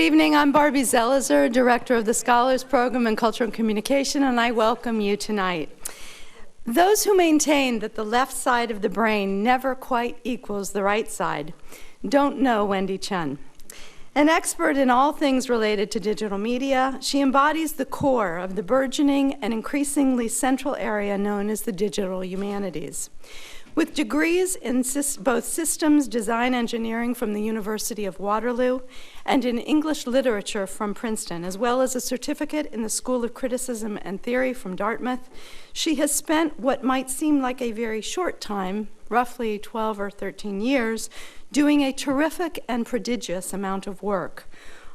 evening. I'm Barbie Zelizer, Director of the Scholars Program in Culture and Communication, and I welcome you tonight. Those who maintain that the left side of the brain never quite equals the right side don't know Wendy Chun. An expert in all things related to digital media, she embodies the core of the burgeoning and increasingly central area known as the digital humanities. With degrees in both systems design engineering from the University of Waterloo and in English literature from Princeton, as well as a certificate in the School of Criticism and Theory from Dartmouth, she has spent what might seem like a very short time, roughly 12 or 13 years, doing a terrific and prodigious amount of work.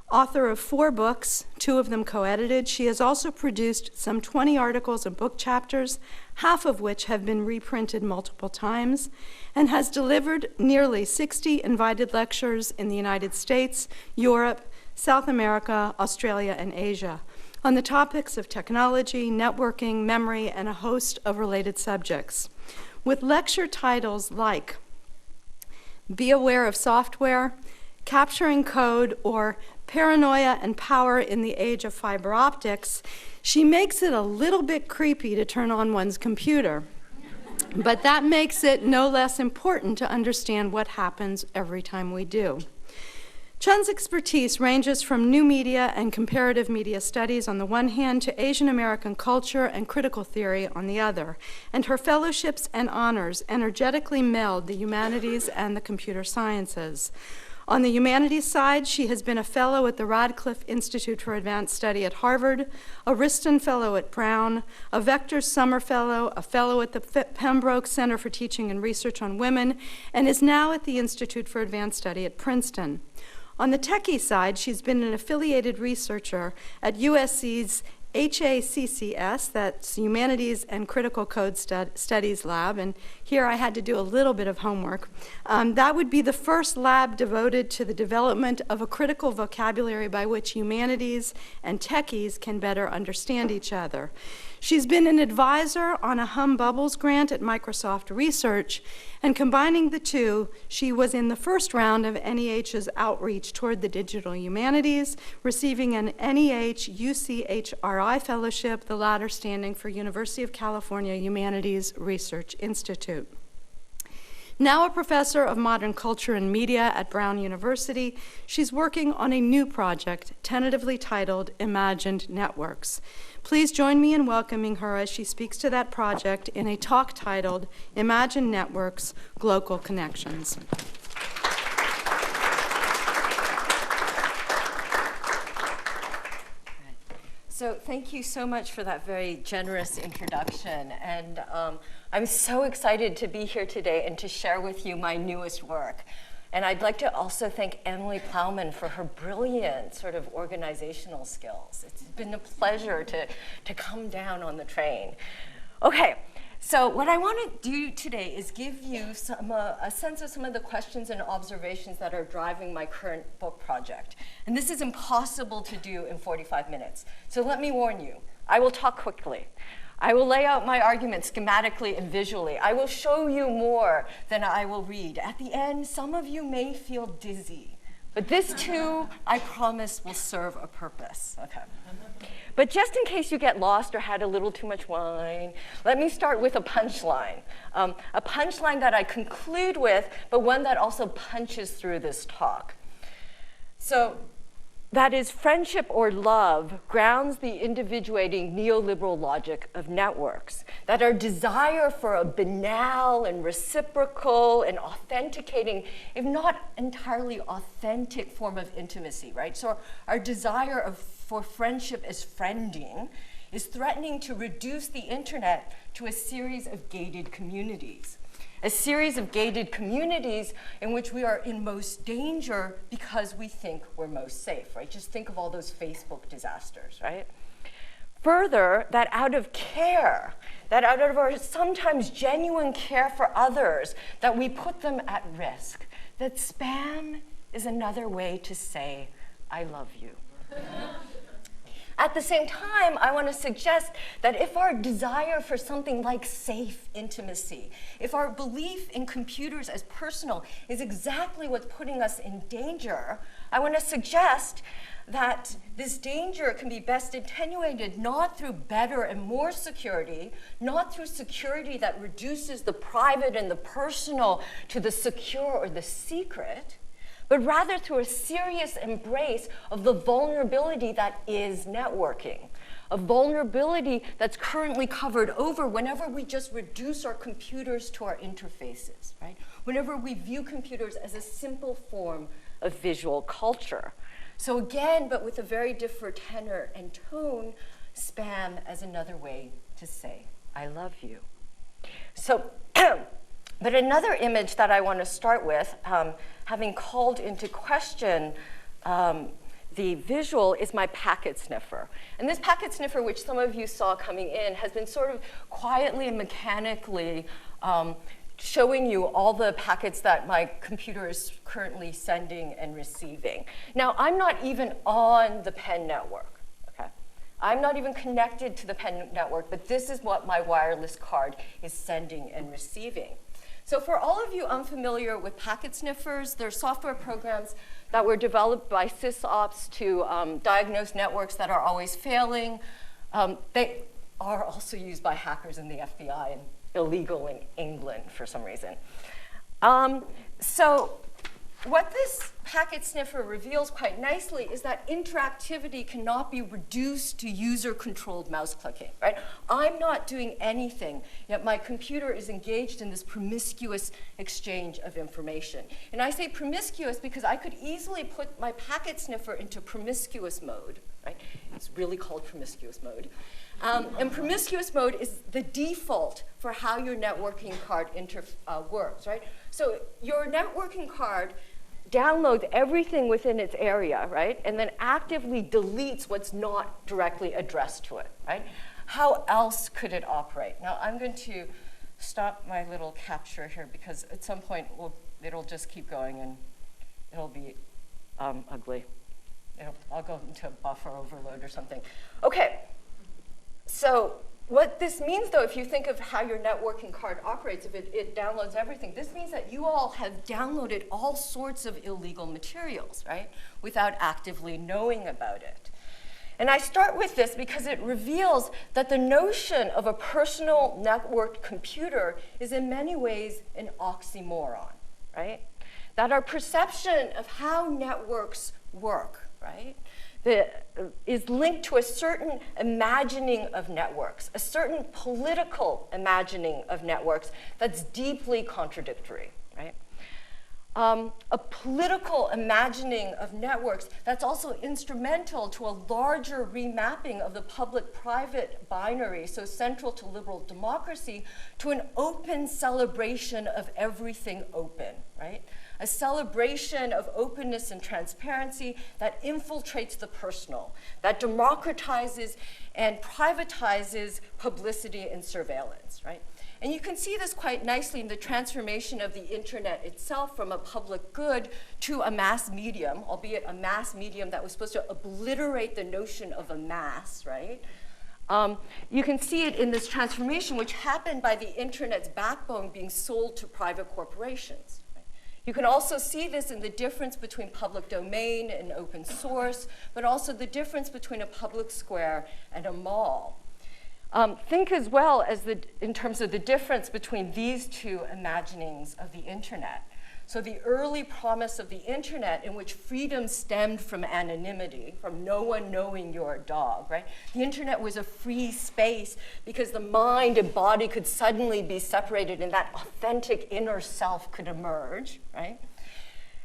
Author of 4 books, 2 of them co-edited, she has also produced some 20 articles and book chapters, half of which have been reprinted multiple times, and has delivered nearly 60 invited lectures in the United States, Europe, South America, Australia, and Asia on the topics of technology, networking, memory, and a host of related subjects. With lecture titles like Be Aware of Software, Capturing Code, or Paranoia and Power in the Age of Fiber Optics, she makes it a little bit creepy to turn on one's computer. But that makes it no less important to understand what happens every time we do. Chun's expertise ranges from new media and comparative media studies on the one hand to Asian American culture and critical theory on the other, and her fellowships and honors energetically meld the humanities and the computer sciences. On the humanities side, she has been a fellow at the Radcliffe Institute for Advanced Study at Harvard, a Riston Fellow at Brown, a Vector Summer Fellow, a Fellow at the Pembroke Center for Teaching and Research on Women, and is now at the Institute for Advanced Study at Princeton. On the techie side, she's been an affiliated researcher at USC's HACCS, that's Humanities and Critical Code Studies Lab, and here I had to do a little bit of homework. That would be the first lab devoted to the development of a critical vocabulary by which humanities and techies can better understand each other. She's been an advisor on a Hum Bubbles grant at Microsoft Research, and combining the two, she was in the first round of NEH's outreach toward the digital humanities, receiving an NEH UCHRI fellowship, the latter standing for University of California Humanities Research Institute. Now a professor of modern culture and media at Brown University, she's working on a new project tentatively titled Imagined Networks. Please join me in welcoming her as she speaks to that project in a talk titled Imagined Networks, Global Connections. So thank you so much for that very generous introduction. And I'm so excited to be here today and to share with you my newest work. And I'd like to also thank Emily Plowman for her brilliant sort of organizational skills. It's been a pleasure to come down on the train. Okay. So what I want to do today is give you a sense of some of the questions and observations that are driving my current book project. And this is impossible to do in 45 minutes. So let me warn you, I will talk quickly. I will lay out my argument schematically and visually. I will show you more than I will read. At the end, some of you may feel dizzy. But this too, I promise, will serve a purpose. Okay. But just in case you get lost or had a little too much wine, let me start with a punchline. A punchline that I conclude with, but one that also punches through this talk. So that is, friendship or love grounds the individuating neoliberal logic of networks, that our desire for a banal and reciprocal and authenticating, if not entirely authentic form of intimacy, right? So our desire for friendship as friending is threatening to reduce the internet to a series of gated communities. A series of gated communities in which we are in most danger because we think we're most safe, right? Just think of all those Facebook disasters, right? Further, that out of care, that out of our sometimes genuine care for others, that we put them at risk. That spam is another way to say, I love you. At the same time, I want to suggest that if our desire for something like safe intimacy, if our belief in computers as personal is exactly what's putting us in danger, I want to suggest that this danger can be best attenuated not through better and more security, not through security that reduces the private and the personal to the secure or the secret, but rather through a serious embrace of the vulnerability that is networking, a vulnerability that's currently covered over whenever we just reduce our computers to our interfaces, right? Whenever we view computers as a simple form of visual culture. So again, but with a very different tenor and tone, spam as another way to say, I love you. So, but another image that I want to start with, having called into question the visual, is my packet sniffer. And this packet sniffer, which some of you saw coming in, has been sort of quietly and mechanically showing you all the packets that my computer is currently sending and receiving. Now, I'm not even on the PEN network, okay? I'm not even connected to the PEN network, but this is what my wireless card is sending and receiving. So for all of you unfamiliar with packet sniffers, they're software programs that were developed by sysops to diagnose networks that are always failing. They are also used by hackers in the FBI and illegal in England for some reason. So what this packet sniffer reveals quite nicely is that interactivity cannot be reduced to user-controlled mouse clicking, right? I'm not doing anything, yet my computer is engaged in this promiscuous exchange of information. And I say promiscuous because I could easily put my packet sniffer into promiscuous mode, right? It's really called promiscuous mode. And promiscuous mode is the default for how your networking card works, right? So your networking card downloads everything within its area, right? And then actively deletes what's not directly addressed to it, right? How else could it operate? Now, I'm going to stop my little capture here because at some point it'll just keep going and it'll be ugly. I'll go into a buffer overload or something. Okay. So what this means, though, if you think of how your networking card operates, if it downloads everything, this means that you all have downloaded all sorts of illegal materials, right, without actively knowing about it. And I start with this because it reveals that the notion of a personal networked computer is in many ways an oxymoron, right? That our perception of how networks work, right, is linked to a certain imagining of networks, a certain political imagining of networks that's deeply contradictory, right? A political imagining of networks that's also instrumental to a larger remapping of the public-private binary, so central to liberal democracy, to an open celebration of everything open, right? A celebration of openness and transparency that infiltrates the personal, that democratizes and privatizes publicity and surveillance, right? And you can see this quite nicely in the transformation of the internet itself from a public good to a mass medium, albeit a mass medium that was supposed to obliterate the notion of a mass, right? You can see it in this transformation, which happened by the internet's backbone being sold to private corporations. You can also see this in the difference between public domain and open source, but also the difference between a public square and a mall. Think as well as in terms of the difference between these two imaginings of the internet. So the early promise of the internet, in which freedom stemmed from anonymity, from no one knowing you're a dog, right? The internet was a free space because the mind and body could suddenly be separated and that authentic inner self could emerge, right?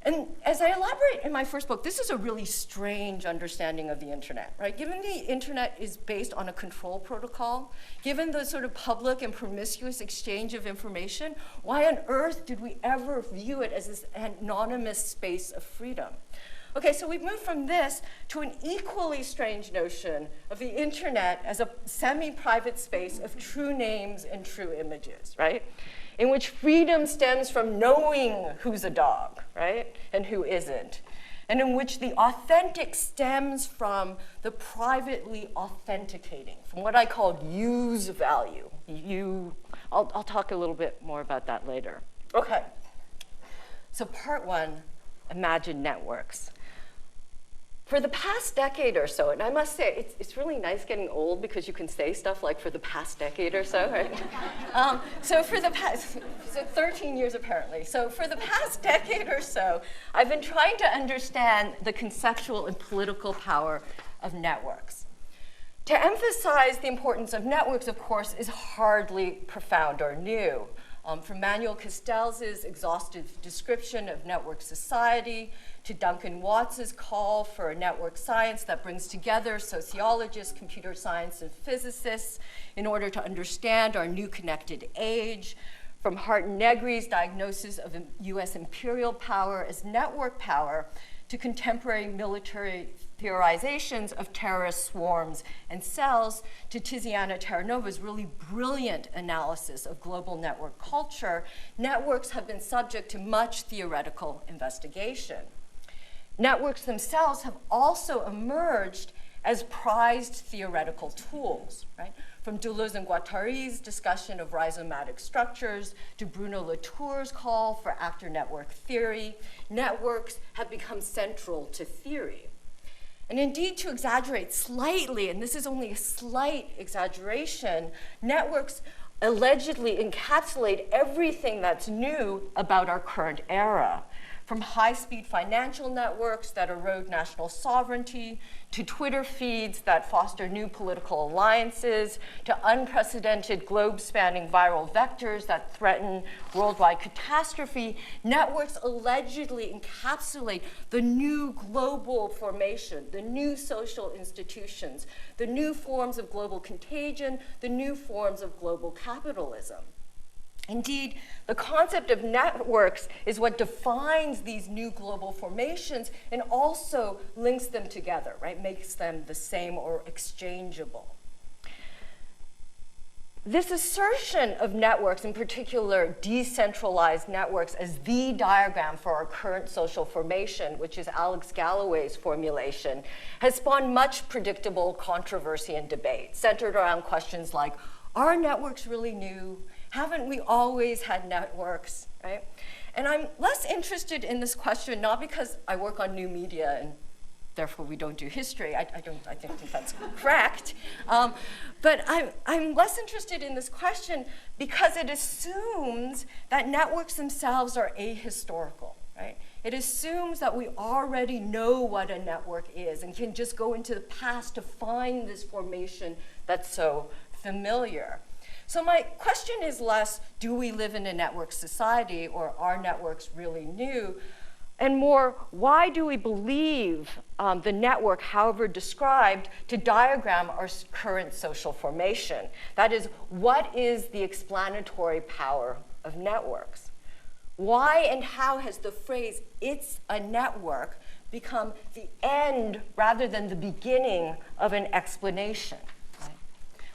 And as I elaborate in my first book, this is a really strange understanding of the internet, right? Given the internet is based on a control protocol, given the sort of public and promiscuous exchange of information, why on earth did we ever view it as this anonymous space of freedom? Okay, so we've moved from this to an equally strange notion of the internet as a semi-private space of true names and true images, right? In which freedom stems from knowing who's a dog, right, and who isn't. and in which the authentic stems from the privately authenticating, from what I call use value. I'll talk a little bit more about that later. Okay, so part one, imagine networks. For the past decade or so, and I must say, it's really nice getting old because you can say stuff like for the past decade or so, right? So 13 years apparently. So for the past decade or so, I've been trying to understand the conceptual and political power of networks. To emphasize the importance of networks, of course, is hardly profound or new. From Manuel Castells' exhaustive description of network society, to Duncan Watts' call for a network science that brings together sociologists, computer science, and physicists in order to understand our new connected age, from Hart and Negri's diagnosis of US imperial power as network power, to contemporary military theorizations of terrorist swarms and cells, to Tiziana Terranova's really brilliant analysis of global network culture, networks have been subject to much theoretical investigation. Networks themselves have also emerged as prized theoretical tools, right? From Deleuze and Guattari's discussion of rhizomatic structures to Bruno Latour's call for actor network theory, networks have become central to theory. And indeed, to exaggerate slightly, and this is only a slight exaggeration, networks allegedly encapsulate everything that's new about our current era. From high-speed financial networks that erode national sovereignty, to Twitter feeds that foster new political alliances, to unprecedented globe-spanning viral vectors that threaten worldwide catastrophe, networks allegedly encapsulate the new global formation, the new social institutions, the new forms of global contagion, the new forms of global capitalism. Indeed, the concept of networks is what defines these new global formations and also links them together, right? Makes them the same or exchangeable. This assertion of networks, in particular decentralized networks, as the diagram for our current social formation, which is Alex Galloway's formulation, has spawned much predictable controversy and debate, centered around questions like, are networks really new? Haven't we always had networks, right? And I'm less interested in this question, not because I work on new media and therefore we don't do history. I think that's correct. But I'm less interested in this question because it assumes that networks themselves are ahistorical, right? It assumes that we already know what a network is and can just go into the past to find this formation that's so familiar. So my question is less, do we live in a network society or are networks really new? And more, why do we believe the network, however described, to diagram our current social formation? That is, what is the explanatory power of networks? Why and how has the phrase, it's a network, become the end rather than the beginning of an explanation?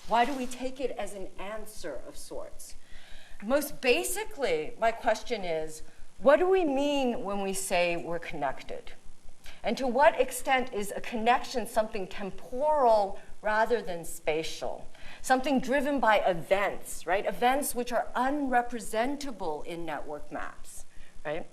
Why do we take it as an answer of sorts? Most basically, my question is, what do we mean when we say we're connected? And to what extent is a connection something temporal rather than spatial? Something driven by events, right? Events which are unrepresentable in network maps, right?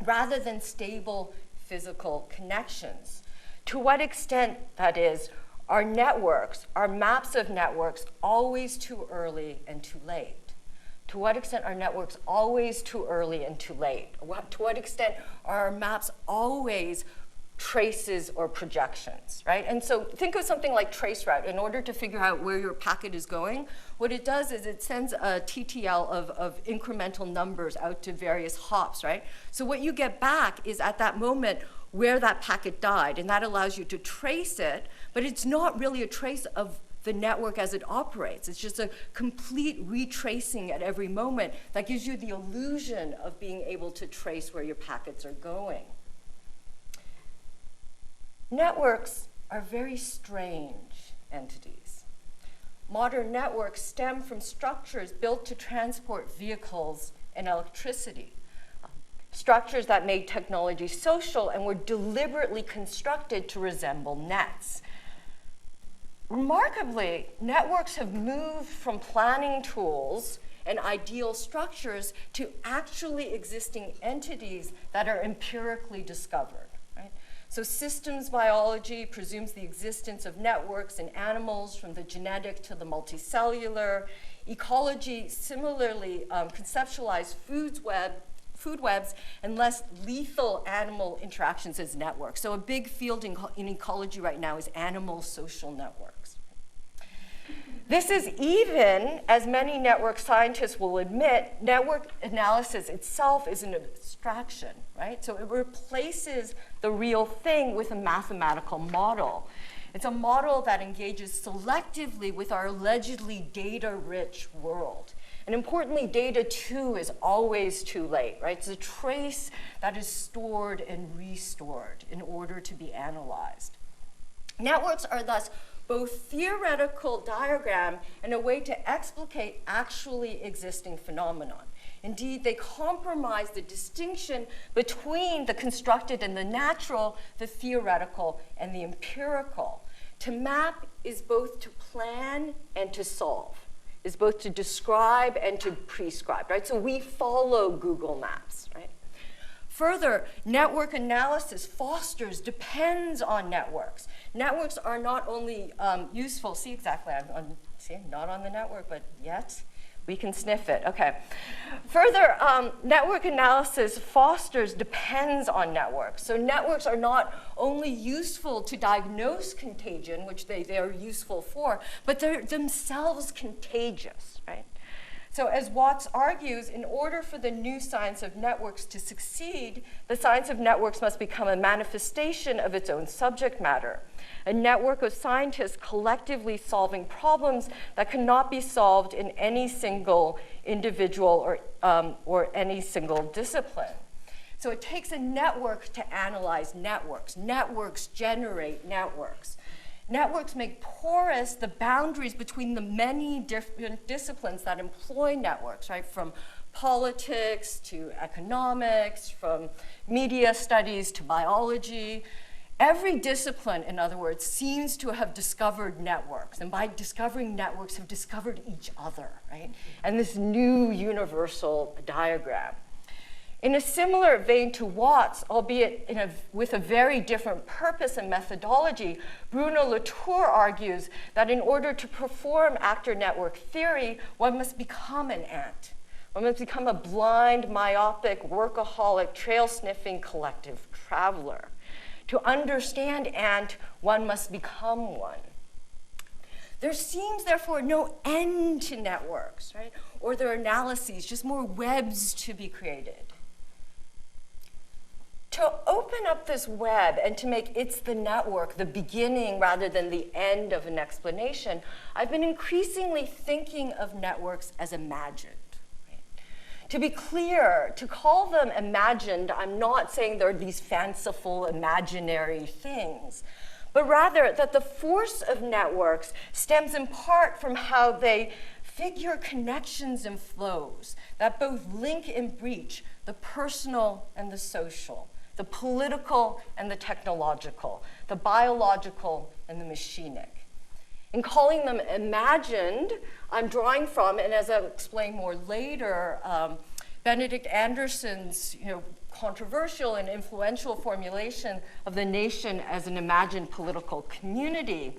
Rather than stable physical connections. To what extent, that is, are networks, are maps of networks, always too early and too late? To what extent are networks always too early and too late? To what extent are our maps always traces or projections, right? And so think of something like traceroute. In order to figure out where your packet is going, what it does is it sends a TTL of incremental numbers out to various hops, right? So what you get back is at that moment where that packet died, and that allows you to trace it, but it's not really a trace of the network as it operates. It's just a complete retracing at every moment that gives you the illusion of being able to trace where your packets are going. Networks are very strange entities. Modern networks stem from structures built to transport vehicles and electricity. structures that made technology social and were deliberately constructed to resemble nets. Remarkably, networks have moved from planning tools and ideal structures to actually existing entities that are empirically discovered. Right? So systems biology presumes the existence of networks in animals from the genetic to the multicellular. Ecology similarly conceptualized food webs and less lethal animal interactions as networks. So a big field in ecology right now is animal social networks. This is even, as many network scientists will admit, network analysis itself is an abstraction, right? So it replaces the real thing with a mathematical model. It's a model that engages selectively with our allegedly data-rich world. And importantly, data too is always too late, right? It's a trace that is stored and restored in order to be analyzed. Networks are thus both theoretical diagram and a way to explicate actually existing phenomenon. Indeed, they compromise the distinction between the constructed and the natural, the theoretical and the empirical. To map is both to plan and to solve, is both to describe and to prescribe, right? So we follow Google Maps, right? Further, network analysis fosters, depends on networks. Networks are not only useful, see exactly, I'm not on the network, but yet we can sniff it, okay. Further, network analysis fosters, depends on networks. So networks are not only useful to diagnose contagion, which they are useful for, but they're themselves contagious, right? So as Watts argues, in order for the new science of networks to succeed, the science of networks must become a manifestation of its own subject matter. A network of scientists collectively solving problems that cannot be solved in any single individual or any single discipline. So it takes a network to analyze networks. Networks generate networks. Networks make porous the boundaries between the many different disciplines that employ networks, right? From politics to economics, from media studies to biology. Every discipline, in other words, seems to have discovered networks, and by discovering networks have discovered each other, right? And this new universal diagram. In a similar vein to Watts, albeit with a very different purpose and methodology, Bruno Latour argues that in order to perform actor-network theory, one must become an ant. One must become a blind, myopic, workaholic, trail-sniffing collective traveler. To understand ant, one must become one. There seems, therefore, no end to networks, right? Or their analyses, just more webs to be created. To open up this web and to make it's the network the beginning rather than the end of an explanation, I've been increasingly thinking of networks as imagined. To be clear, to call them imagined, I'm not saying they're these fanciful, imaginary things, but rather that the force of networks stems in part from how they figure connections and flows that both link and breach the personal and the social, the political and the technological, the biological and the machinic. In calling them imagined, I'm drawing from, and as I'll explain more later, Benedict Anderson's controversial and influential formulation of the nation as an imagined political community.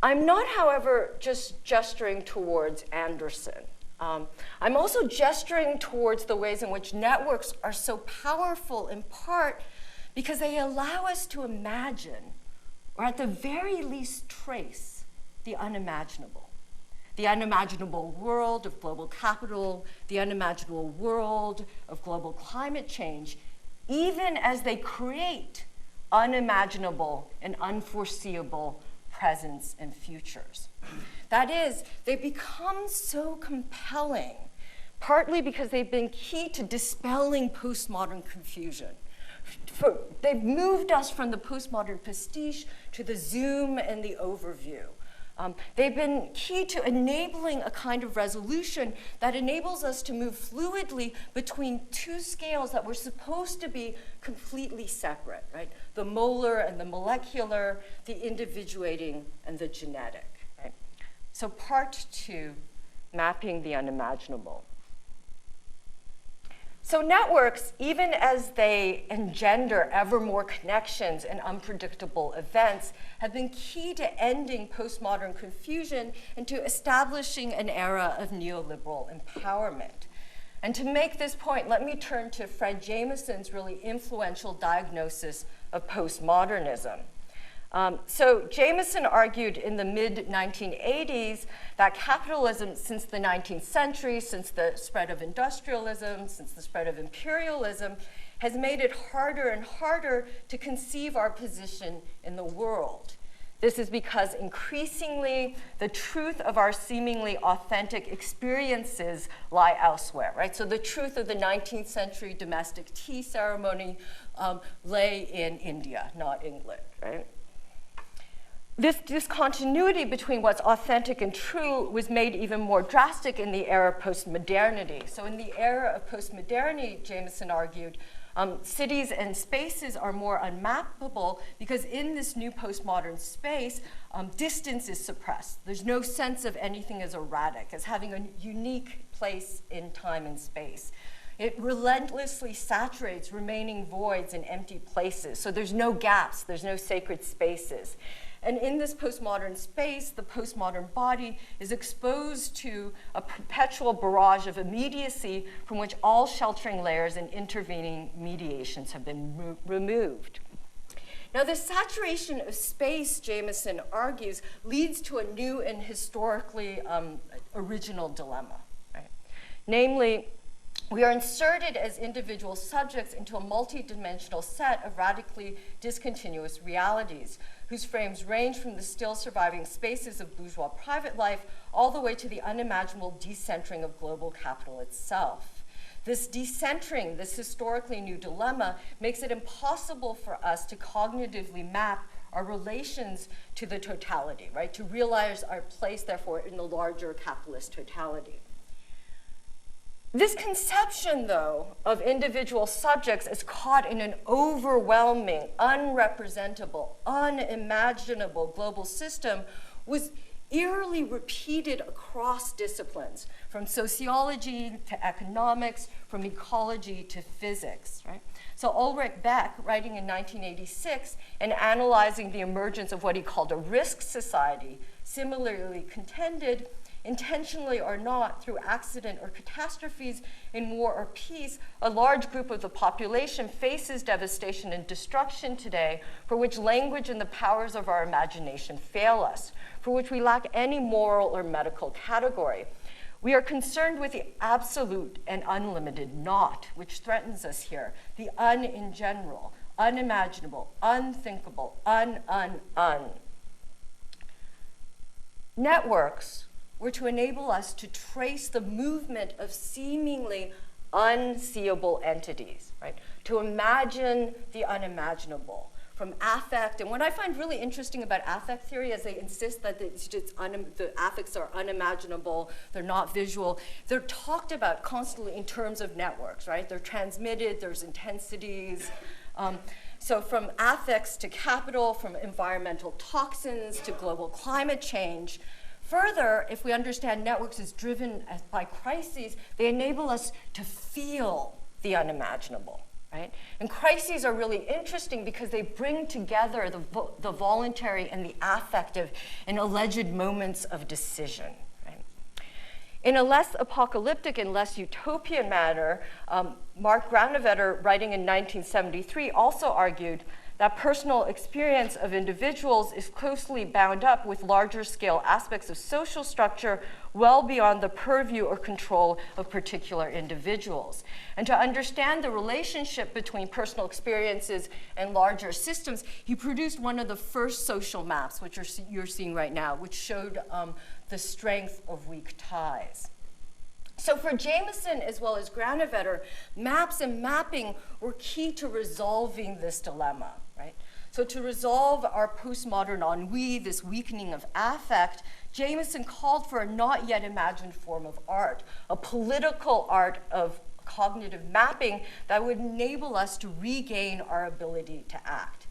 I'm not, however, just gesturing towards Anderson. I'm also gesturing towards the ways in which networks are so powerful in part because they allow us to imagine, or at the very least trace, the unimaginable. The unimaginable world of global capital, the unimaginable world of global climate change, even as they create unimaginable and unforeseeable presents and futures. That is, they become so compelling, partly because they've been key to dispelling postmodern confusion. They've moved us from the postmodern pastiche to the zoom and the overview, They've been key to enabling a kind of resolution that enables us to move fluidly between two scales that were supposed to be completely separate, right? The molar and the molecular, the individuating and the genetic, right? So part 2, mapping the unimaginable. So networks, even as they engender ever more connections and unpredictable events, have been key to ending postmodern confusion and to establishing an era of neoliberal empowerment. And to make this point, let me turn to Fred Jameson's really influential diagnosis of postmodernism. So Jameson argued in the mid-1980s that capitalism since the 19th century, since the spread of industrialism, since the spread of imperialism, has made it harder and harder to conceive our position in the world. This is because increasingly the truth of our seemingly authentic experiences lie elsewhere, right? So the truth of the 19th century domestic tea ceremony lay in India, not England, right? This discontinuity between what's authentic and true was made even more drastic in the era of postmodernity. So in the era of postmodernity, Jameson argued, cities and spaces are more unmappable because in this new postmodern space, distance is suppressed. There's no sense of anything as erratic, as having a unique place in time and space. It relentlessly saturates remaining voids and empty places. So there's no gaps, there's no sacred spaces. And in this postmodern space, the postmodern body is exposed to a perpetual barrage of immediacy from which all sheltering layers and intervening mediations have been removed. Now, the saturation of space, Jameson argues, leads to a new and historically original dilemma, right? Namely, we are inserted as individual subjects into a multidimensional set of radically discontinuous realities, whose frames range from the still surviving spaces of bourgeois private life all the way to the unimaginable decentering of global capital itself. This decentering, this historically new dilemma, makes it impossible for us to cognitively map our relations to the totality, right? To realize our place, therefore, in the larger capitalist totality. This conception, though, of individual subjects as caught in an overwhelming, unrepresentable, unimaginable global system was eerily repeated across disciplines, from sociology to economics, from ecology to physics, right? So Ulrich Beck, writing in 1986 and analyzing the emergence of what he called a risk society, similarly contended, intentionally or not, through accident or catastrophes in war or peace, a large group of the population faces devastation and destruction today for which language and the powers of our imagination fail us, for which we lack any moral or medical category. We are concerned with the absolute and unlimited not, which threatens us here, the un in general, unimaginable, unthinkable, un. Networks were to enable us to trace the movement of seemingly unseeable entities, right? To imagine the unimaginable, from affect. And what I find really interesting about affect theory is they insist that the affects are unimaginable, they're not visual. They're talked about constantly in terms of networks, right? They're transmitted, there's intensities. So from affects to capital, from environmental toxins to global climate change. Further, if we understand networks as driven by crises, they enable us to feel the unimaginable, right? And crises are really interesting because they bring together the voluntary and the affective in alleged moments of decision, right? In a less apocalyptic and less utopian manner, Mark Granovetter, writing in 1973, also argued that personal experience of individuals is closely bound up with larger scale aspects of social structure well beyond the purview or control of particular individuals. And to understand the relationship between personal experiences and larger systems, he produced one of the first social maps, which you're seeing right now, which showed the strength of weak ties. So for Jameson, as well as Granovetter, maps and mapping were key to resolving this dilemma, right? So to resolve our postmodern ennui, this weakening of affect, Jameson called for a not yet imagined form of art, a political art of cognitive mapping that would enable us to regain our ability to act.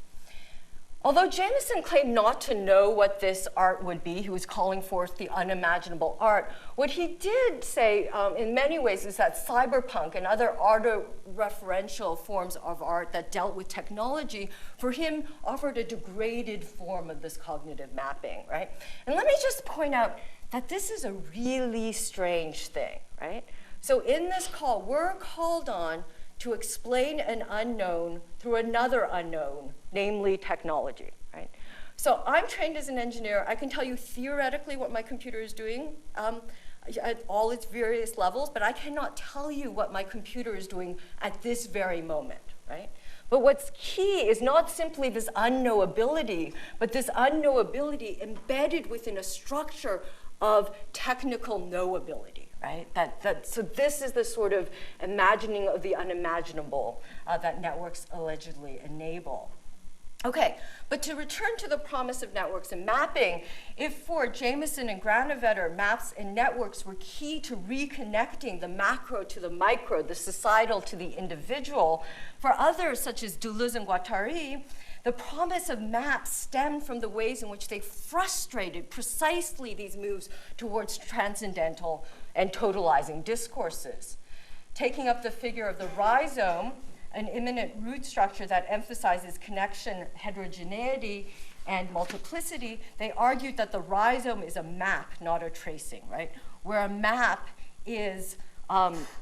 Although Jameson claimed not to know what this art would be, he was calling forth the unimaginable art, what he did say in many ways is that cyberpunk and other auto-referential forms of art that dealt with technology, for him, offered a degraded form of this cognitive mapping, right? And let me just point out that this is a really strange thing, right? So in this call, we're called on to explain an unknown through another unknown, namely technology, right? So I'm trained as an engineer. I can tell you theoretically what my computer is doing at all its various levels, but I cannot tell you what my computer is doing at this very moment, right? But what's key is not simply this unknowability, but this unknowability embedded within a structure of technical knowability. Right? So this is the sort of imagining of the unimaginable that networks allegedly enable. Okay, but to return to the promise of networks and mapping, if for Jameson and Granovetter, maps and networks were key to reconnecting the macro to the micro, the societal to the individual, for others, such as Deleuze and Guattari, the promise of maps stemmed from the ways in which they frustrated precisely these moves towards transcendental and totalizing discourses. Taking up the figure of the rhizome, an immanent root structure that emphasizes connection, heterogeneity, and multiplicity, they argued that the rhizome is a map, not a tracing, right? Where a map is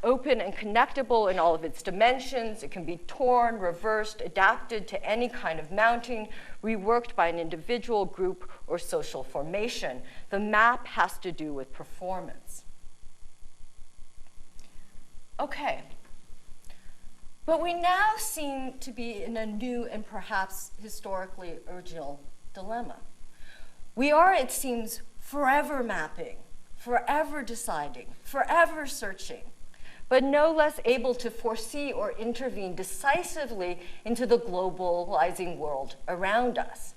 open and connectable in all of its dimensions. It can be torn, reversed, adapted to any kind of mounting, reworked by an individual, group, or social formation. The map has to do with performance. Okay. But we now seem to be in a new and perhaps historically original dilemma. We are, it seems, forever mapping, forever deciding, forever searching, but no less able to foresee or intervene decisively into the globalizing world around us.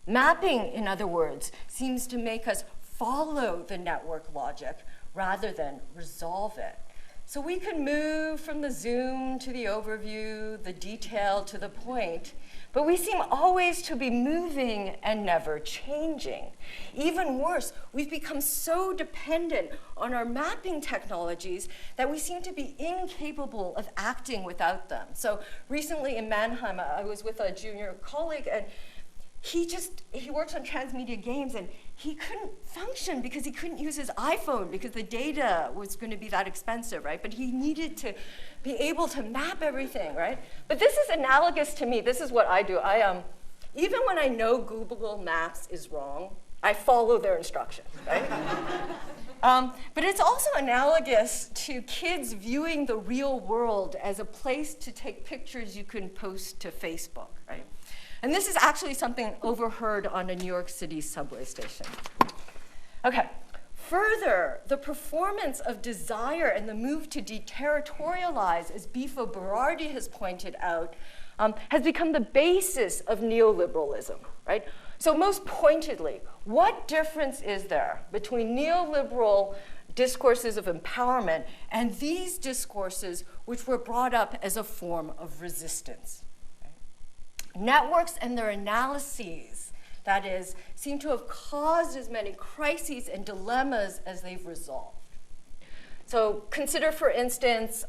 Mapping, in other words, seems to make us follow the network logic rather than resolve it. So we can move from the zoom to the overview, the detail to the point, but we seem always to be moving and never changing. Even worse, we've become so dependent on our mapping technologies that we seem to be incapable of acting without them. So recently in Mannheim, I was with a junior colleague, and he works on transmedia games, and he couldn't function because he couldn't use his iPhone because the data was going to be that expensive, right? But he needed to be able to map everything, right? But this is analogous to me. This is what I do. Even when I know Google Maps is wrong, I follow their instructions, right? But it's also analogous to kids viewing the real world as a place to take pictures you can post to Facebook, right? And this is actually something overheard on a New York City subway station. Okay, further, the performance of desire and the move to deterritorialize, as Bifo Berardi has pointed out, has become the basis of neoliberalism, right? So most pointedly, what difference is there between neoliberal discourses of empowerment and these discourses which were brought up as a form of resistance? Networks and their analyses, that is, seem to have caused as many crises and dilemmas as they've resolved. So consider, for instance,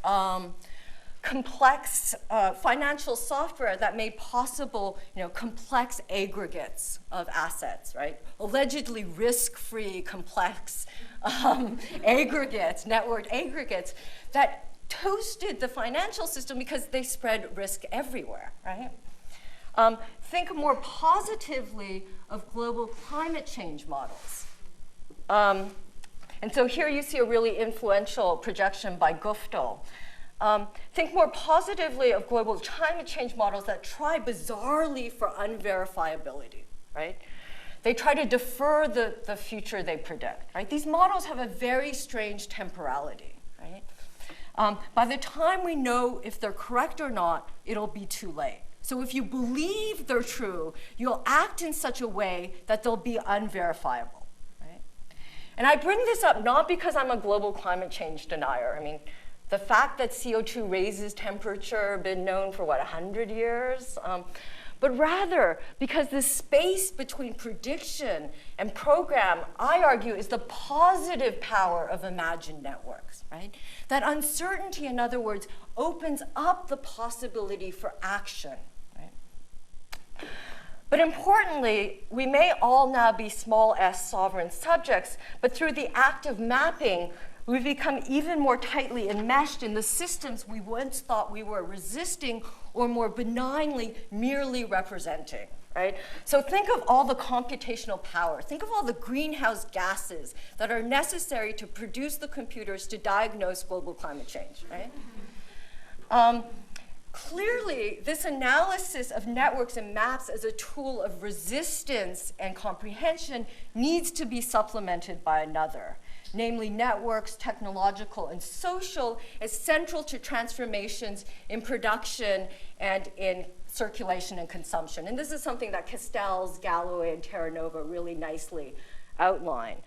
complex financial software that made possible, complex aggregates of assets, right? Allegedly risk-free, complex aggregates, networked aggregates that toasted the financial system because they spread risk everywhere, right? Think more positively of global climate change models. And so here you see a really influential projection by Gufto. Think more positively of global climate change models that try bizarrely for unverifiability, right? They try to defer the future they predict, right? These models have a very strange temporality, right? By the time we know if they're correct or not, it'll be too late. So if you believe they're true, you'll act in such a way that they'll be unverifiable, right? And I bring this up not because I'm a global climate change denier. I mean, the fact that CO2 raises temperature, been known for, 100 years? But rather because the space between prediction and program, I argue, is the positive power of imagined networks, right? That uncertainty, in other words, opens up the possibility for action, right? But importantly, we may all now be small s sovereign subjects, but through the act of mapping, we've become even more tightly enmeshed in the systems we once thought we were resisting or more benignly merely representing, right? So think of all the computational power. Think of all the greenhouse gases that are necessary to produce the computers to diagnose global climate change, right? Clearly, this analysis of networks and maps as a tool of resistance and comprehension needs to be supplemented by another, namely networks, technological and social, as central to transformations in production and in circulation and consumption. And this is something that Castells, Galloway, and Terranova really nicely outline.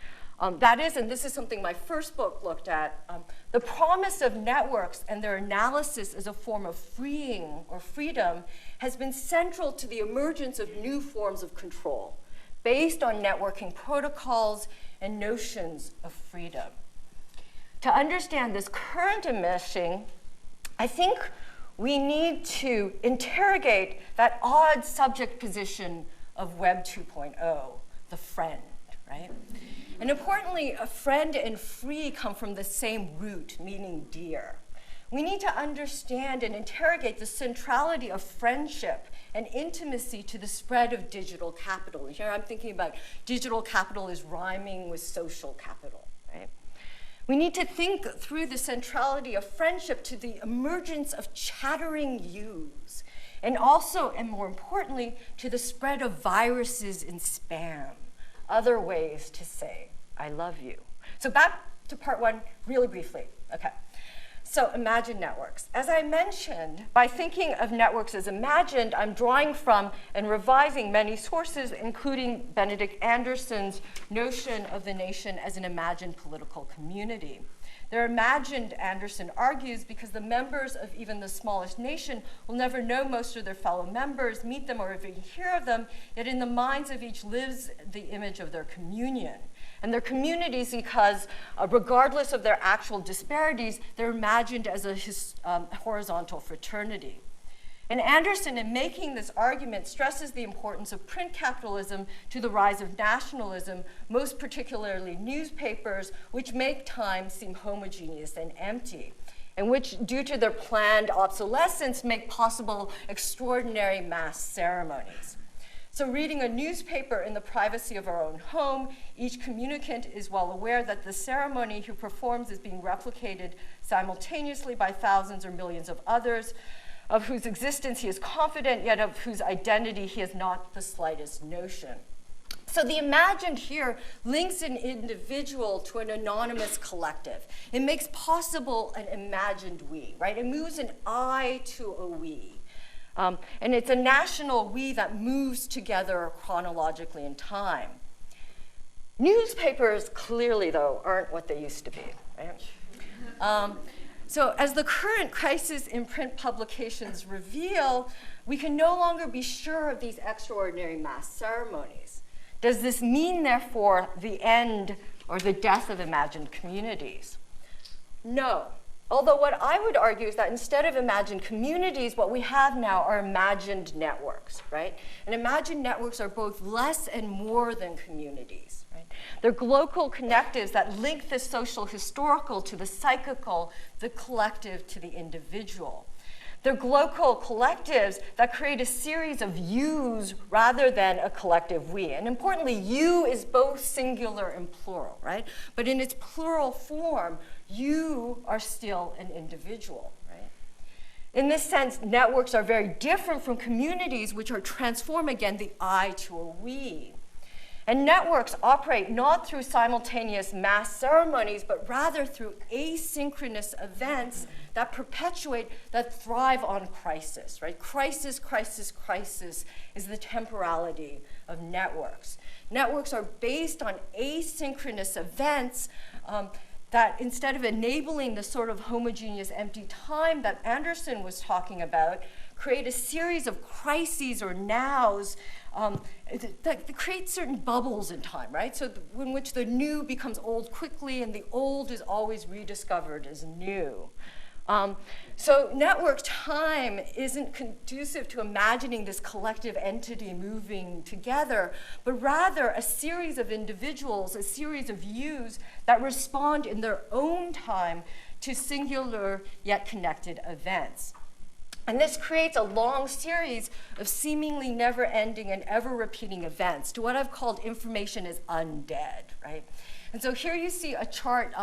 That is, and this is something my first book looked at, the promise of networks and their analysis as a form of freeing or freedom has been central to the emergence of new forms of control based on networking protocols and notions of freedom. To understand this current enmeshing, I think we need to interrogate that odd subject position of Web 2.0, the friend, right? And importantly, a friend and free come from the same root, meaning dear. We need to understand and interrogate the centrality of friendship and intimacy to the spread of digital capital. And here I'm thinking about digital capital is rhyming with social capital, right? We need to think through the centrality of friendship to the emergence of chattering yous, and also, and more importantly, to the spread of viruses and spam, other ways to say, I love you. So back to part one, really briefly, okay. So imagine networks. As I mentioned, by thinking of networks as imagined, I'm drawing from and revising many sources, including Benedict Anderson's notion of the nation as an imagined political community. They're imagined, Anderson argues, because the members of even the smallest nation will never know most of their fellow members, meet them, or even hear of them, yet in the minds of each lives the image of their communion. And their communities because, regardless of their actual disparities, they're imagined as a horizontal fraternity. And Anderson, in making this argument, stresses the importance of print capitalism to the rise of nationalism, most particularly newspapers, which make time seem homogeneous and empty, and which, due to their planned obsolescence, make possible extraordinary mass ceremonies. So reading a newspaper in the privacy of our own home, each communicant is well aware that the ceremony he performs is being replicated simultaneously by thousands or millions of others, of whose existence he is confident, yet of whose identity he has not the slightest notion. So the imagined here links an individual to an anonymous collective. It makes possible an imagined we, right? It moves an I to a we. And it's a national we that moves together chronologically in time. Newspapers clearly, though, aren't what they used to be, right? So as the current crisis in print publications reveal, we can no longer be sure of these extraordinary mass ceremonies. Does this mean, therefore, the end or the death of imagined communities? No. Although what I would argue is that instead of imagined communities, what we have now are imagined networks, right? And imagined networks are both less and more than communities, right? They're global connectives that link the social historical to the psychical, the collective to the individual. They're global collectives that create a series of yous rather than a collective we. And importantly, you is both singular and plural, right? But in its plural form, you are still an individual, right? In this sense, networks are very different from communities, which are transform again the I to a we. And networks operate not through simultaneous mass ceremonies, but rather through asynchronous events that perpetuate, that thrive on crisis, right? Crisis, crisis, crisis is the temporality of networks. Networks are based on asynchronous events that instead of enabling the sort of homogeneous empty time that Anderson was talking about, create a series of crises or nows that create certain bubbles in time, right? So in which the new becomes old quickly and the old is always rediscovered as new. So network time isn't conducive to imagining this collective entity moving together, but rather a series of individuals, a series of yous that respond in their own time to singular yet connected events. And this creates a long series of seemingly never-ending and ever-repeating events to what I've called information as undead, right? And so here you see a chart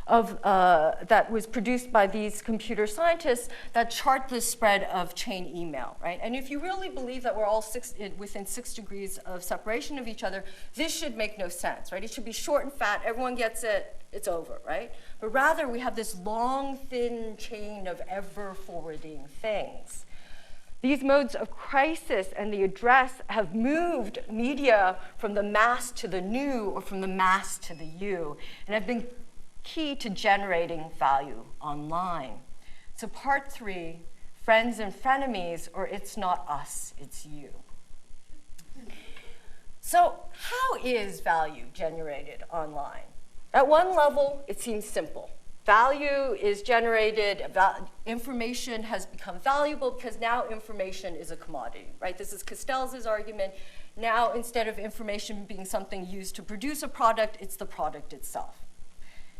that was produced by these computer scientists that chart the spread of chain email, right? And if you really believe that we're all within 6 degrees of separation of each other, this should make no sense, right? It should be short and fat, everyone gets it, it's over, right? But rather, we have this long, thin chain of ever-forwarding things. These modes of crisis and the address have moved media from the mass to the new or from the mass to the you, and have been key to generating value online. So part 3, friends and frenemies, or it's not us, it's you. So how is value generated online? At one level, it seems simple. Value is generated, information has become valuable because now information is a commodity, right? This is Castells' argument. Now, instead of information being something used to produce a product, it's the product itself.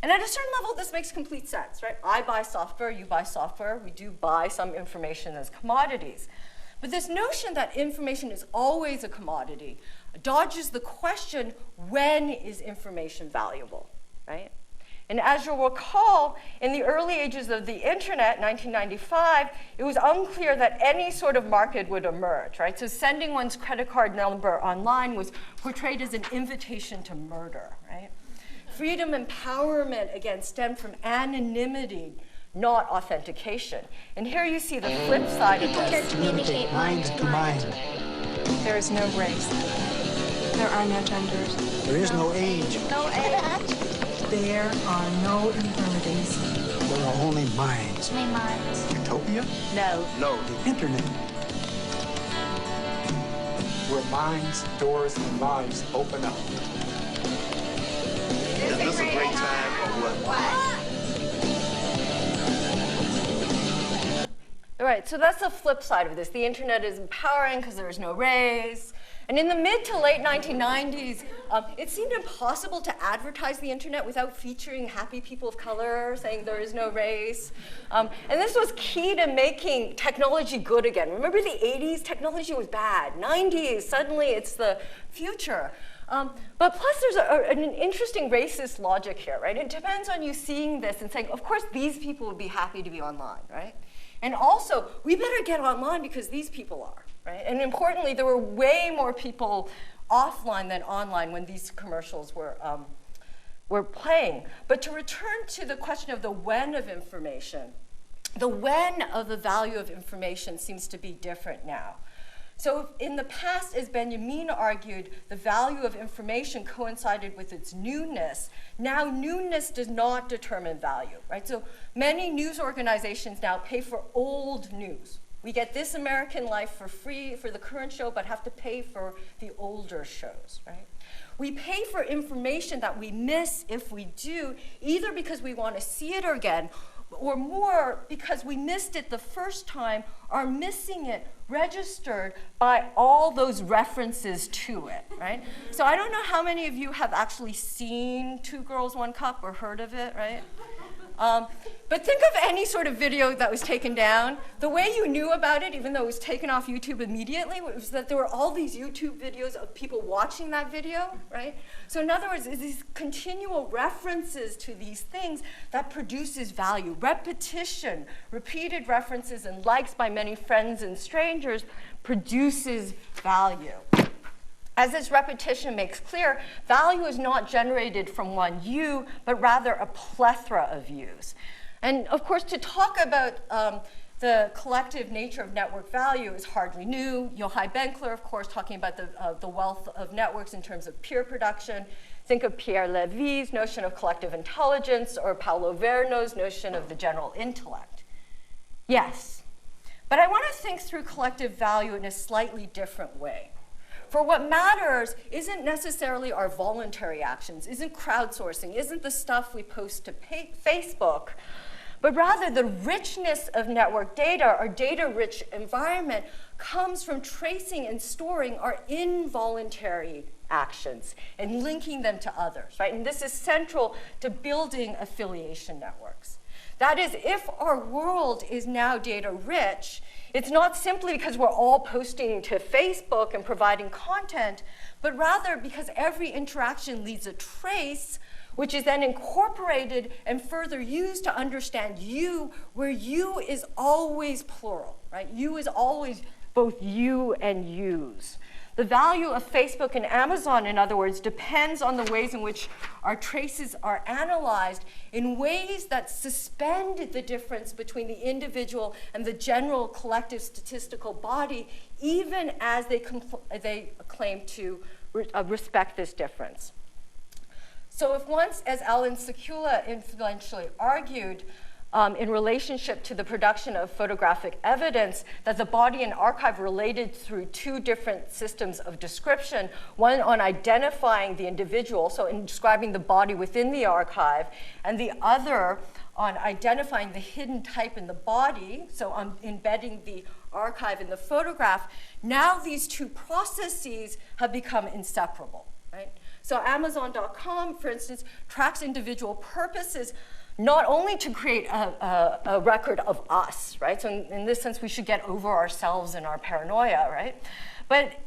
And at a certain level, this makes complete sense, right? I buy software, you buy software. We do buy some information as commodities. But this notion that information is always a commodity dodges the question, when is information valuable, right? And as you'll recall, in the early ages of the internet, 1995, it was unclear that any sort of market would emerge, right? So sending one's credit card number online was portrayed as an invitation to murder, right? Freedom empowerment, again, stemmed from anonymity, not authentication. And here you see the flip side of this. Communicate mind to mind. There is no race. There are no genders. There is no age. No age. There are no infirmities. There are only minds. Only minds. Utopia? No. No. The internet. Where minds, doors, and lives open up. Is this a great time or what? All right, so that's the flip side of this. The internet is empowering because there is no race. And in the mid to late 1990s, it seemed impossible to advertise the internet without featuring happy people of color, saying there is no race. And this was key to making technology good again. Remember the 80s? Technology was bad. 90s, suddenly it's the future. But plus there's an interesting racist logic here, right? It depends on you seeing this and saying, of course, these people would be happy to be online, right? And also, we better get online because these people are, right? And importantly, there were way more people offline than online when these commercials were playing. But to return to the question of the when of information, the when of the value of information seems to be different now. So in the past, as Benjamin argued, the value of information coincided with its newness. Now newness does not determine value, right? So many news organizations now pay for old news. We get This American Life for free for the current show, but have to pay for the older shows, right? We pay for information that we miss if we do, either because we want to see it again, or more because we missed it the first time, are missing it registered by all those references to it, right? So I don't know how many of you have actually seen Two Girls, One Cup or heard of it, right? But think of any sort of video that was taken down. The way you knew about it, even though it was taken off YouTube immediately, was that there were all these YouTube videos of people watching that video, right? So in other words, it's these continual references to these things that produces value. Repetition, repeated references and likes by many friends and strangers produces value. As this repetition makes clear, value is not generated from one you, but rather a plethora of yous. And of course, to talk about the collective nature of network value is hardly new. Yochai Benkler, of course, talking about the wealth of networks in terms of peer production. Think of Pierre Lévy's notion of collective intelligence or Paulo Verno's notion of the general intellect. Yes, but I want to think through collective value in a slightly different way. For what matters isn't necessarily our voluntary actions, isn't crowdsourcing, isn't the stuff we post to Facebook, but rather the richness of network data, our data-rich environment, comes from tracing and storing our involuntary actions and linking them to others, right? And this is central to building affiliation networks. That is, if our world is now data-rich, it's not simply because we're all posting to Facebook and providing content, but rather because every interaction leaves a trace, which is then incorporated and further used to understand you, where you is always plural, right? You is always both you and yous. The value of Facebook and Amazon, in other words, depends on the ways in which our traces are analyzed in ways that suspend the difference between the individual and the general collective statistical body, even as they claim to respect this difference. So if once, as Alan Sekula influentially argued, in relationship to the production of photographic evidence, that the body and archive related through two different systems of description, one on identifying the individual, so in describing the body within the archive, and the other on identifying the hidden type in the body, so on embedding the archive in the photograph, now these two processes have become inseparable, right? So Amazon.com, for instance, tracks individual purposes not only to create a record of us, right? So in this sense, we should get over ourselves and our paranoia, right? But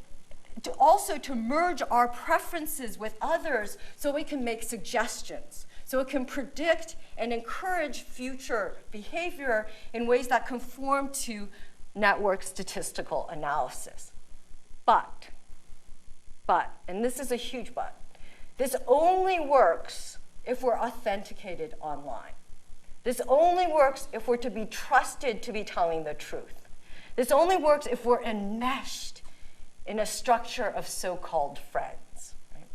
also to merge our preferences with others so we can make suggestions, so it can predict and encourage future behavior in ways that conform to network statistical analysis. But, and this is a huge but, this only works if we're authenticated online. This only works if we're to be trusted to be telling the truth. This only works if we're enmeshed in a structure of so-called friends. Right?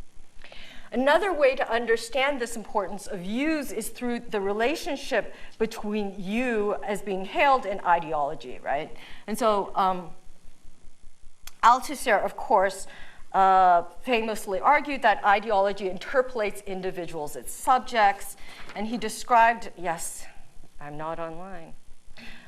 Another way to understand this importance of yous is through the relationship between you as being hailed and ideology, right? And so Althusser, of course, famously argued that ideology interpolates individuals as subjects, and he described, yes, I'm not online.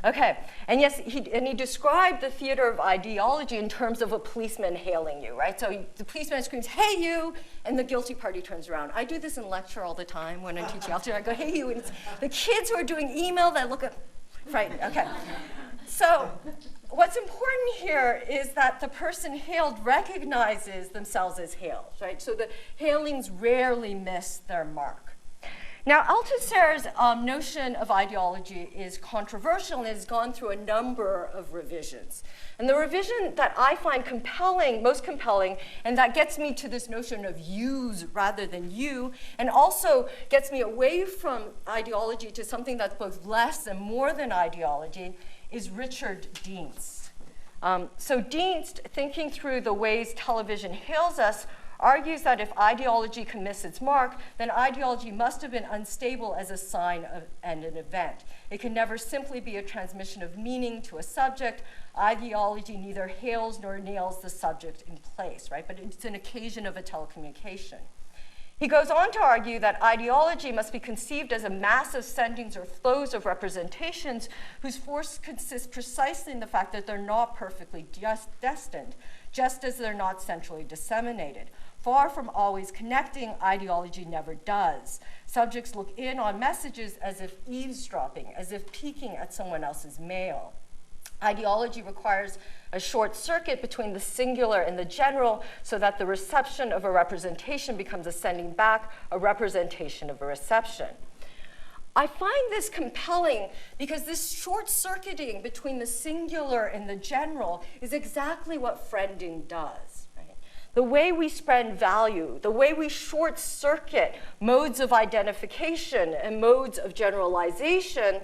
Okay, and yes, he described the theater of ideology in terms of a policeman hailing you, right? So the policeman screams, "Hey, you," and the guilty party turns around. I do this in lecture all the time when I'm teaching Althusser. I go, "Hey, you," and it's the kids who are doing email that look at, frightened, okay. So what's important here is that the person hailed recognizes themselves as hailed, right? So the hailings rarely miss their mark. Now, Althusser's notion of ideology is controversial and has gone through a number of revisions. And the revision that I find compelling, most compelling, and that gets me to this notion of yous rather than you, and also gets me away from ideology to something that's both less and more than ideology, is Richard Dienst. So Dienst, thinking through the ways television hails us, argues that if ideology can miss its mark, then ideology must have been unstable as a sign of, and an event. It can never simply be a transmission of meaning to a subject. Ideology neither hails nor nails the subject in place, right? But it's an occasion of a telecommunication. He goes on to argue that ideology must be conceived as a mass of sendings or flows of representations whose force consists precisely in the fact that they're not perfectly destined, just as they're not centrally disseminated. Far from always connecting, ideology never does. Subjects look in on messages as if eavesdropping, as if peeking at someone else's mail. Ideology requires a short circuit between the singular and the general so that the reception of a representation becomes a sending back, a representation of a reception. I find this compelling because this short-circuiting between the singular and the general is exactly what friending does. Right? the way we spread value, the way we short-circuit modes of identification and modes of generalization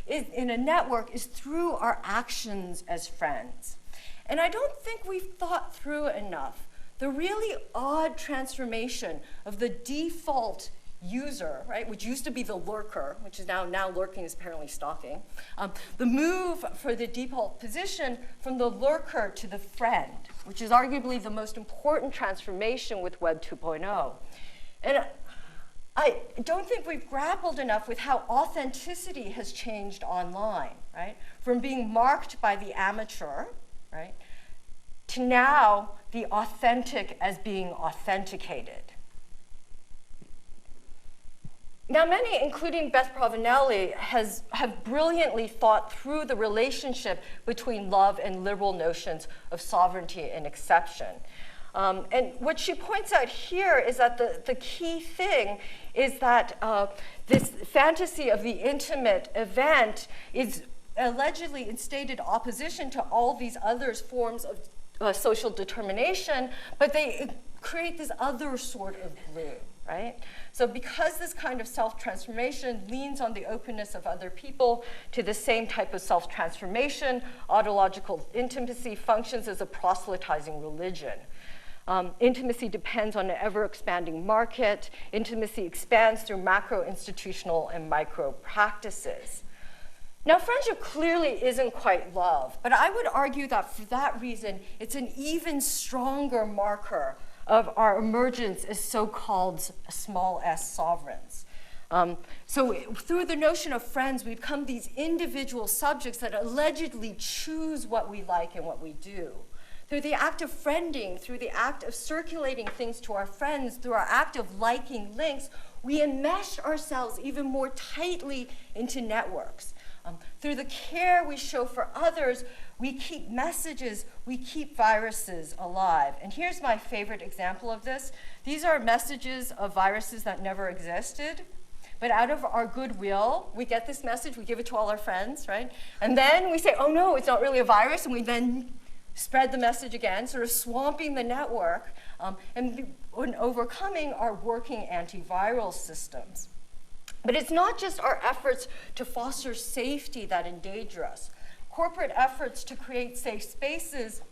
in a network is through our actions as friends. And I don't think we've thought through enough the really odd transformation of the default user, right, which used to be the lurker, which is now lurking is apparently stalking, the move for the default position from the lurker to the friend, which is arguably the most important transformation with Web 2.0. And I don't think we've grappled enough with how authenticity has changed online, right, from being marked by the amateur, right, to now the authentic as being authenticated. Now, many, including Beth Provenelli, have brilliantly thought through the relationship between love and liberal notions of sovereignty and exception. And what she points out here is that the key thing is that this fantasy of the intimate event is allegedly in stated opposition to all these other forms of social determination, but they create this other sort of glue, right? So because this kind of self-transformation leans on the openness of other people to the same type of self-transformation, autological intimacy functions as a proselytizing religion. Intimacy depends on an ever-expanding market. Intimacy expands through macro-institutional and micro-practices. Now, friendship clearly isn't quite love, but I would argue that for that reason, it's an even stronger marker of our emergence as so-called small s sovereigns. So through the notion of friends, we become these individual subjects that allegedly choose what we like and what we do. Through the act of friending, through the act of circulating things to our friends, through our act of liking links, we enmesh ourselves even more tightly into networks. Through the care we show for others, we keep messages, we keep viruses alive. And here's my favorite example of this. These are messages of viruses that never existed. But out of our goodwill, we get this message, we give it to all our friends, right? And then we say, oh no, it's not really a virus, and we then spread the message again, sort of swamping the network and overcoming our working antiviral systems. But it's not just our efforts to foster safety that endanger us. Corporate efforts to create safe spaces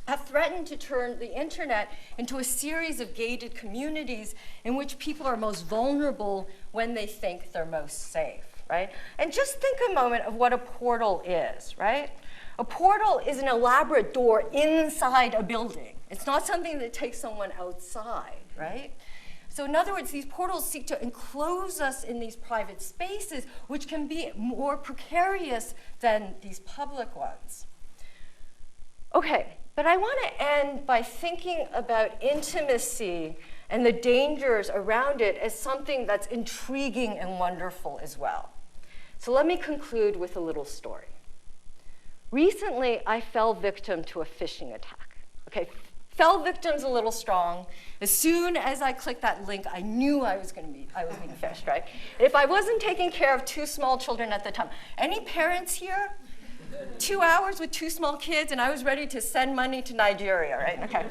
have threatened to turn the internet into a series of gated communities in which people are most vulnerable when they think they're most safe, right? And just think a moment of what a portal is, right? A portal is an elaborate door inside a building. It's not something that takes someone outside, right? So in other words, these portals seek to enclose us in these private spaces, which can be more precarious than these public ones. Okay, but I want to end by thinking about intimacy and the dangers around it as something that's intriguing and wonderful as well. So let me conclude with a little story. Recently, I fell victim to a phishing attack. Okay, fell victim's a little strong. As soon as I clicked that link, I knew I was being phished, right? If I wasn't taking care of 2 small children at the time. Any parents here? 2 hours with 2 small kids, and I was ready to send money to Nigeria, right? Okay.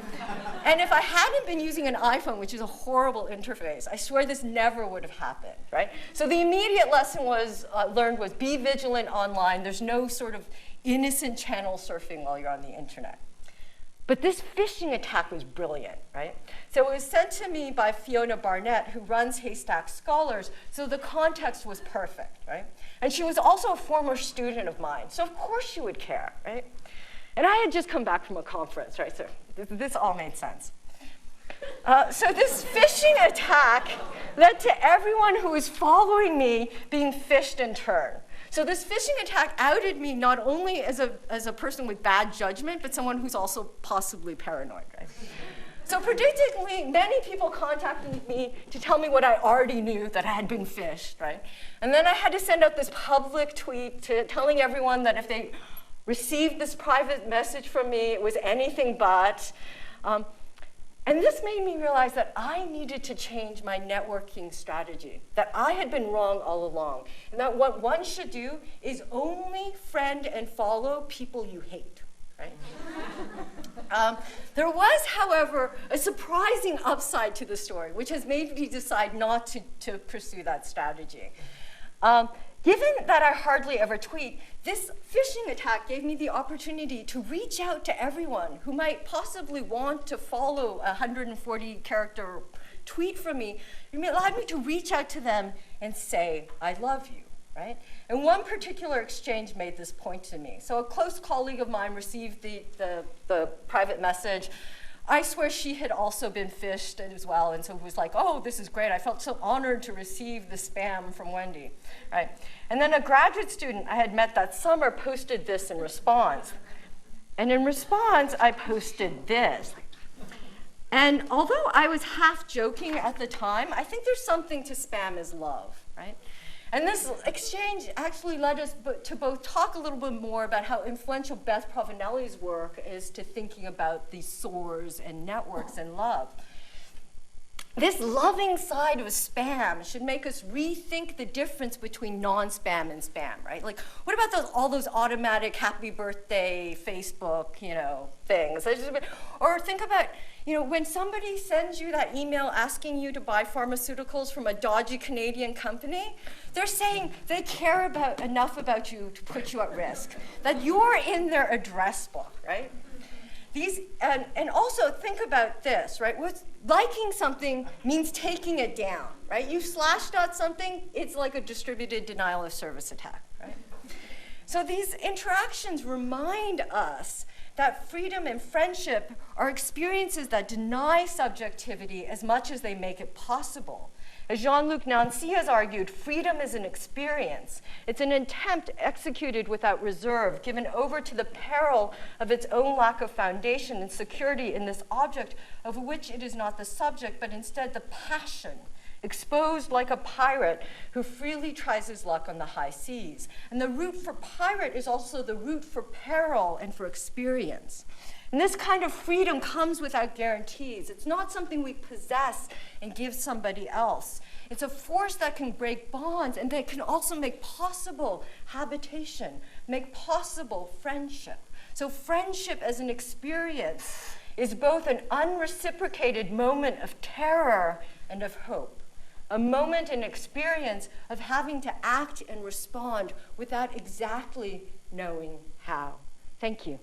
And if I hadn't been using an iPhone, which is a horrible interface, I swear this never would have happened, right? So the immediate lesson was learned was be vigilant online. There's no sort of innocent channel surfing while you're on the internet. But this phishing attack was brilliant, right? So it was sent to me by Fiona Barnett, who runs Haystack Scholars, so the context was perfect, right? And she was also a former student of mine, so of course she would care, right? And I had just come back from a conference, right? So this all made sense. So this phishing attack led to everyone who was following me being phished in turn. So this phishing attack outed me not only as a person with bad judgment, but someone who's also possibly paranoid, right? So predictably, many people contacted me to tell me what I already knew, that I had been phished, right? And then I had to send out this public tweet telling everyone that if they received this private message from me, it was anything but. And this made me realize that I needed to change my networking strategy, that I had been wrong all along, and that what one should do is only friend and follow people you hate, right? There was, however, a surprising upside to the story, which has made me decide not to pursue that strategy. Given that I hardly ever tweet, this phishing attack gave me the opportunity to reach out to everyone who might possibly want to follow a 140-character tweet from me. It allowed me to reach out to them and say, I love you, right? And one particular exchange made this point to me. So a close colleague of mine received the private message. I swear she had also been phished as well, and so it was like, oh, this is great. I felt so honored to receive the spam from Wendy, right? And then a graduate student I had met that summer posted this in response. And in response, I posted this. And although I was half joking at the time, I think there's something to spam as love, right? And this exchange actually led us to both talk a little bit more about how influential Beth Provenelli's work is to thinking about these sores and networks and love. This loving side of spam should make us rethink the difference between non-spam and spam, right? Like, what about all those automatic happy birthday Facebook, things? Or think about, when somebody sends you that email asking you to buy pharmaceuticals from a dodgy Canadian company, they're saying they care enough about you to put you at risk, that you're in their address book, right? And also think about this, right? Liking something means taking it down, right? You slashdot something, it's like a distributed denial of service attack, right? So these interactions remind us that freedom and friendship are experiences that deny subjectivity as much as they make it possible. As Jean-Luc Nancy has argued, freedom is an experience. It's an attempt executed without reserve, given over to the peril of its own lack of foundation and security in this object of which it is not the subject, but instead the passion, exposed like a pirate who freely tries his luck on the high seas. And the root for pirate is also the root for peril and for experience. And this kind of freedom comes without guarantees. It's not something we possess and give somebody else. It's a force that can break bonds and that can also make possible habitation, make possible friendship. So friendship as an experience is both an unreciprocated moment of terror and of hope, a moment and experience of having to act and respond without exactly knowing how. Thank you.